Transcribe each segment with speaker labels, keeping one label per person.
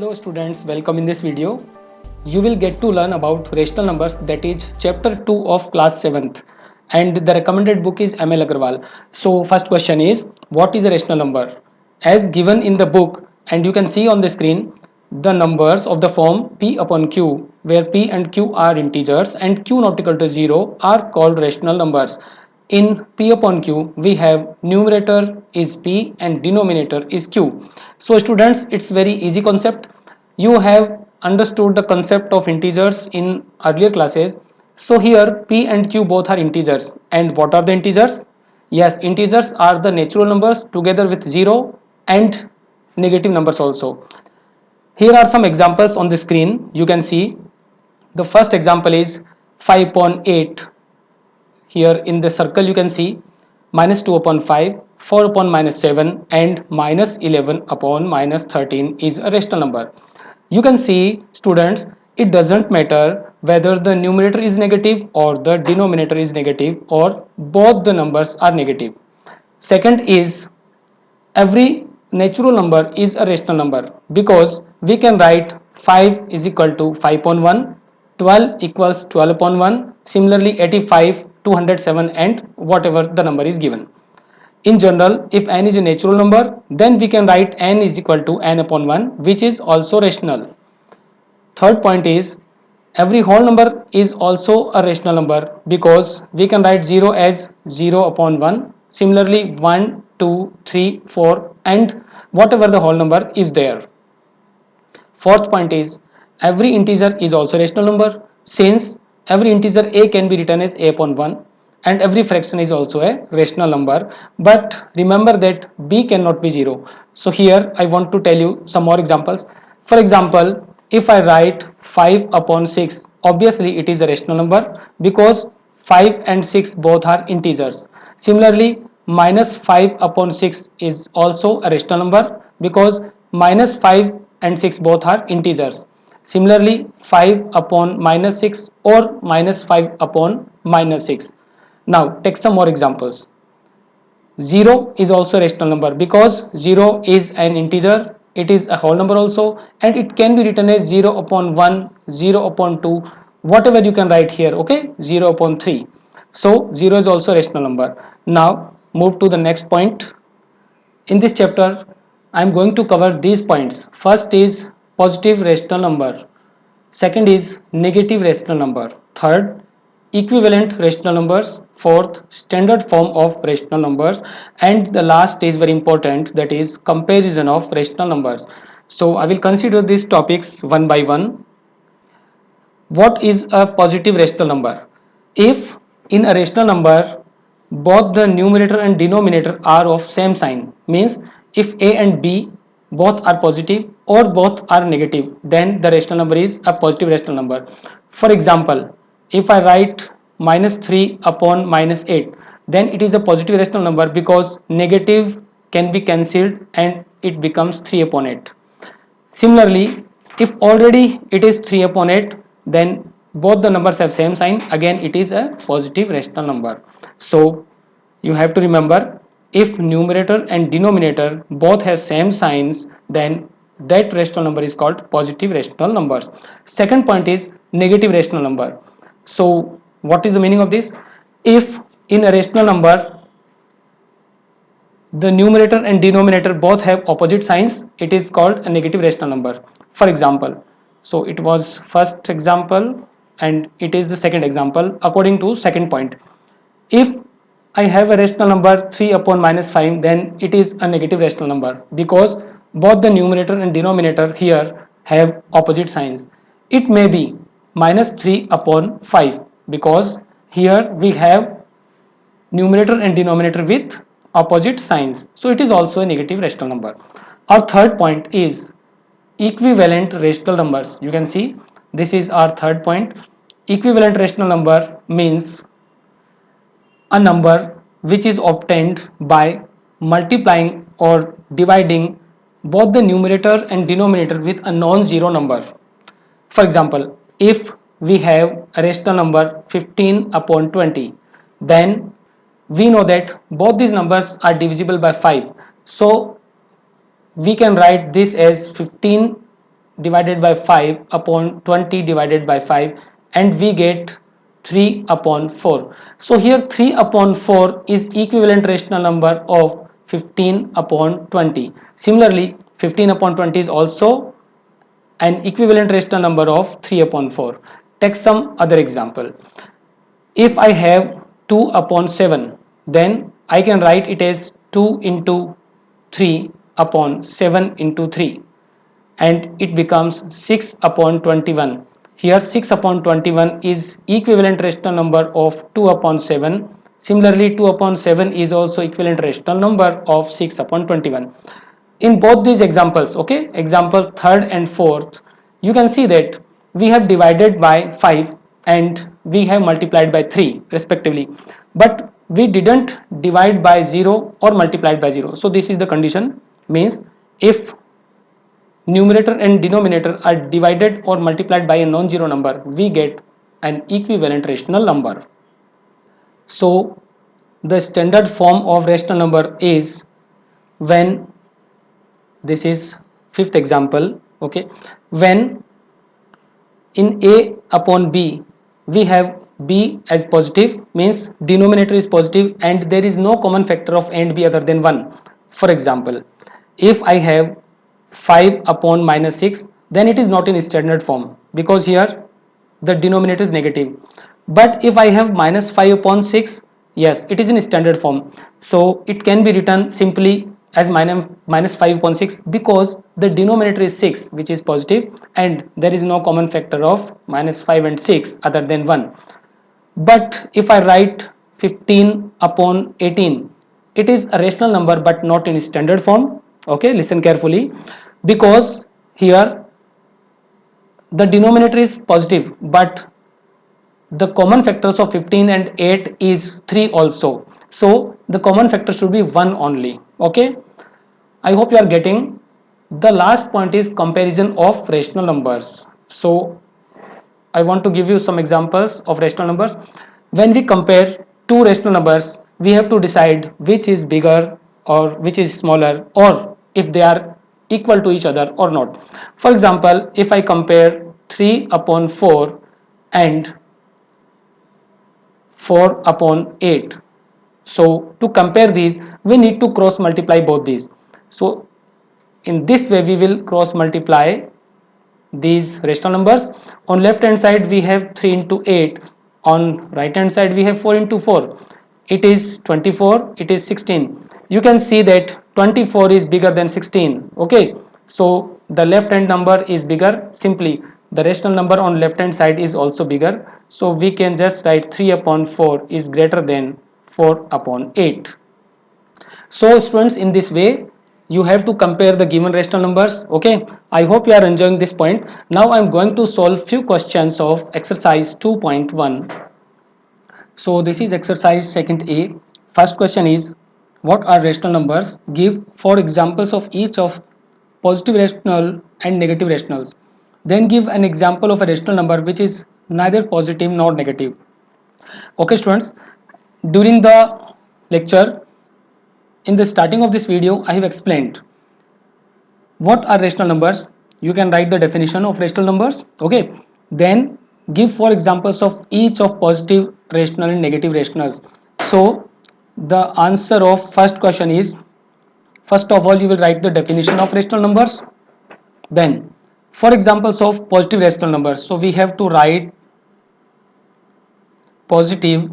Speaker 1: Hello students, welcome in this video. You will get to learn about rational numbers, that is chapter 2 of class 7th, and the recommended book is ML Agarwal. So first question is, what is a rational number? As given in the book, and you can see on the screen, the numbers of the form P upon Q, where P and Q are integers and Q not equal to 0 are called rational numbers. In P upon Q, we have numerator is P and denominator is Q. So students, it's very easy concept. You have understood the concept of integers in earlier classes. So here P and Q both are integers. And what are the integers? Yes, integers are the natural numbers together with 0 and negative numbers also. Here are some examples on the screen. You can see the first example is 5 upon 8. Here in the circle you can see minus 2 upon 5, 4 upon minus 7 and minus 11 upon minus 13 is a rational number. You can see students, it doesn't matter whether the numerator is negative or the denominator is negative or both the numbers are negative. Second is, every natural number is a rational number because we can write 5 is equal to 5 upon 1, 12 equals 12 upon 1, similarly 85, 207 and whatever the number is given. In general, if n is a natural number, then we can write n is equal to n upon 1, which is also rational. Third point is, every whole number is also a rational number because we can write 0 as 0 upon 1. Similarly, 1, 2, 3, 4 and whatever the whole number is there. Fourth point is, every integer is also a rational number since every integer a can be written as a upon 1 and every fraction is also a rational number, but remember that b cannot be 0. So here I want to tell you some more examples. For example, if I write 5 upon 6, obviously it is a rational number because 5 and 6 both are integers. Similarly, minus 5 upon 6 is also a rational number because minus 5 and 6 both are integers. Similarly, 5 upon minus 6 or minus 5 upon minus 6. Now take some more examples. 0 is also a rational number because 0 is an integer, it is a whole number also, and it can be written as 0 upon 1, 0 upon 2, whatever you can write here, okay, 0 upon 3. So 0 is also a rational number. Now move to the next point. In this chapter, I am going to cover these points. First is positive rational number. Second is negative rational number. Third, equivalent rational numbers. Fourth, standard form of rational numbers. And the last is very important, that is comparison of rational numbers. So I will consider these topics one by one. What is a positive rational number? If in a rational number both the numerator and denominator are of same sign, means if a and b both are positive or both are negative, then the rational number is a positive rational number. For example, if I write minus 3 upon minus 8, then it is a positive rational number because negative can be cancelled and it becomes 3 upon 8. Similarly, if already it is 3 upon 8, then both the numbers have same sign, again it is a positive rational number. So you have to remember, if numerator and denominator both have same signs, then that rational number is called positive rational numbers. Second point is negative rational number. So what is the meaning of this? If in a rational number the numerator and denominator both have opposite signs, it is called a negative rational number. For example, so it was first example and it is the second example according to second point. If I have a rational number 3 upon minus 5, then it is a negative rational number because both the numerator and denominator here have opposite signs. It may be minus 3 upon 5 because here we have numerator and denominator with opposite signs, so it is also a negative rational number. Our third point is equivalent rational numbers. You can see this is our third point. Equivalent rational number means a number which is obtained by multiplying or dividing both the numerator and denominator with a non-zero number. For example, if we have a rational number 15 upon 20, then we know that both these numbers are divisible by 5. So we can write this as 15 divided by 5 upon 20 divided by 5, and we get 3 upon 4. So here 3 upon 4 is equivalent rational number of 15 upon 20. Similarly, 15 upon 20 is also an equivalent rational number of 3 upon 4. Take some other example. If I have 2 upon 7, then I can write it as 2 into 3 upon 7 into 3, and it becomes 6 upon 21. Here 6 upon 21 is equivalent rational number of 2 upon 7. Similarly, 2 upon 7 is also equivalent rational number of 6 upon 21. In both these examples, okay, example third and fourth, you can see that we have divided by 5 and we have multiplied by 3 respectively, but we didn't divide by 0 or multiplied by 0. So this is the condition, means if numerator and denominator are divided or multiplied by a non-zero number, we get an equivalent rational number. So the standard form of rational number is, when, this is fifth example, okay, when in a upon b we have b as positive, means denominator is positive and there is no common factor of a and b other than 1. For example, if I have 5 upon minus 6, then it is not in standard form because here the denominator is negative. But if I have minus 5 upon 6, yes, it is in standard form. So it can be written simply as minus 5 upon 6 because the denominator is 6, which is positive, and there is no common factor of minus 5 and 6 other than 1. But if I write 15 upon 18, it is a rational number but not in standard form. Okay, listen carefully, because here the denominator is positive but the common factors of 15 and 8 is 3 also, so the common factor should be 1 only. Okay, I hope you are getting. The last point is comparison of rational numbers. So I want to give you some examples of rational numbers. When we compare two rational numbers, we have to decide which is bigger or which is smaller, or if they are equal to each other or not. For example, if I compare 3 upon 4 and 4 upon 8, so to compare these we need to cross multiply both these. So in this way we will cross multiply these rational numbers. On left hand side we have 3 into 8, on right hand side we have 4 into 4, it is 24, it is 16. You can see that 24 is bigger than 16. Okay, so the left hand number is bigger, simply the rational number on left hand side is also bigger, so we can just write 3 upon 4 is greater than 4 upon 8. So students, in this way you have to compare the given rational numbers. Okay, I hope you are enjoying this point. Now I am going to solve few questions of exercise 2.1. So this is exercise second A. First question is, what are rational numbers? Give 4 examples of each of positive rational and negative rationals. Then give an example of a rational number which is neither positive nor negative. Okay students, during the lecture, in the starting of this video, I have explained what are rational numbers. You can write the definition of rational numbers. Okay, then give 4 examples of each of positive rational and negative rationals. So the answer of first question is, first of all you will write the definition of rational numbers, then 4 examples of positive rational numbers. So we have to write positive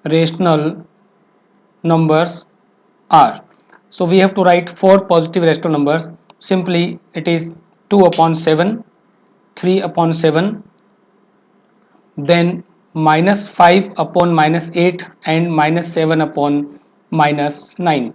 Speaker 1: rational numbers are. So we have to write 4 positive rational numbers. Simply it is 2 upon 7, 3 upon 7, then minus 5 upon minus 8 and minus 7 upon minus 9.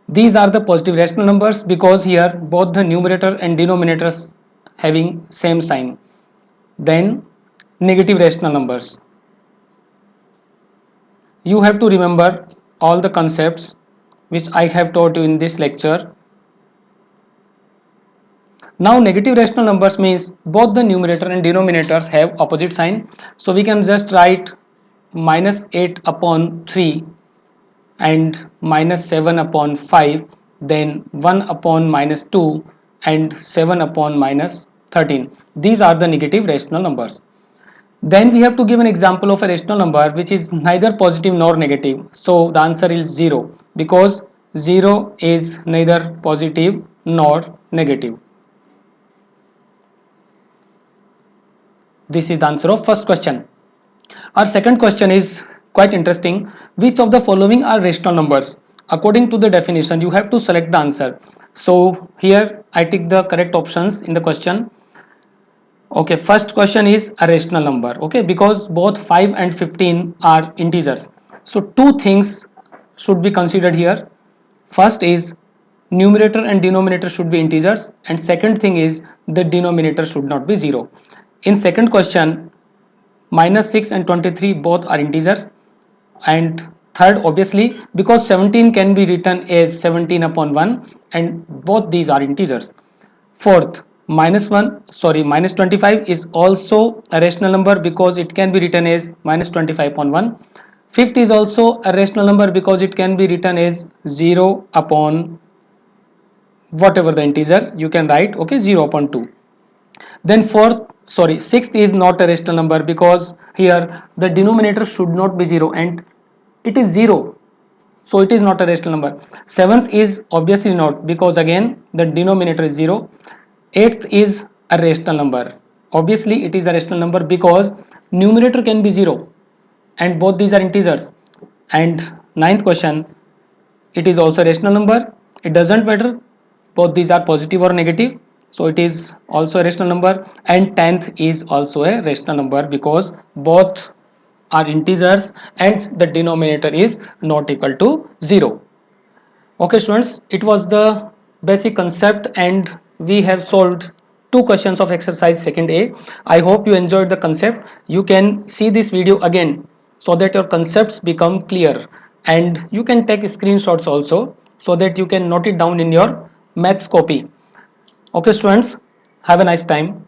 Speaker 1: These are the positive rational numbers because here both the numerator and denominators having same sign. Then negative rational numbers. You have to remember all the concepts which I have taught you in this lecture. Now negative rational numbers means both the numerator and denominators have opposite sign. So we can just write minus 8 upon 3 and minus 7 upon 5 then 1 upon minus 2 and 7 upon minus 13. These are the negative rational numbers. Then we have to give an example of a rational number which is neither positive nor negative. So the answer is 0 because 0 is neither positive nor negative. This is the answer of first question. Our second question is quite interesting. Which of the following are rational numbers? According to the definition, you have to select the answer. So here I tick the correct options in the question. Okay, first question is a rational number. Okay, because both 5 and 15 are integers. So two things should be considered here. First is numerator and denominator should be integers, and second thing is the denominator should not be 0. In second question, minus 6 and 23 both are integers, and third obviously because 17 can be written as 17 upon 1 and both these are integers. Fourth, minus 25 is also a rational number because it can be written as minus 25 upon 1. Fifth is also a rational number because it can be written as 0 upon whatever the integer you can write, okay, 0 upon 2. Then sixth is not a rational number because here the denominator should not be 0 and it is 0, so it is not a rational number. Seventh is obviously not because again the denominator is 0. Eighth is a rational number, obviously it is a rational number because numerator can be 0 and both these are integers. And ninth question, it is also a rational number, it doesn't matter both these are positive or negative, so it is also a rational number. And 10th is also a rational number because both are integers and the denominator is not equal to 0. Okay students, it was the basic concept and we have solved two questions of exercise second A. I hope you enjoyed the concept. You can see this video again so that your concepts become clear, and you can take screenshots also so that you can note it down in your maths copy. Okay students, have a nice time.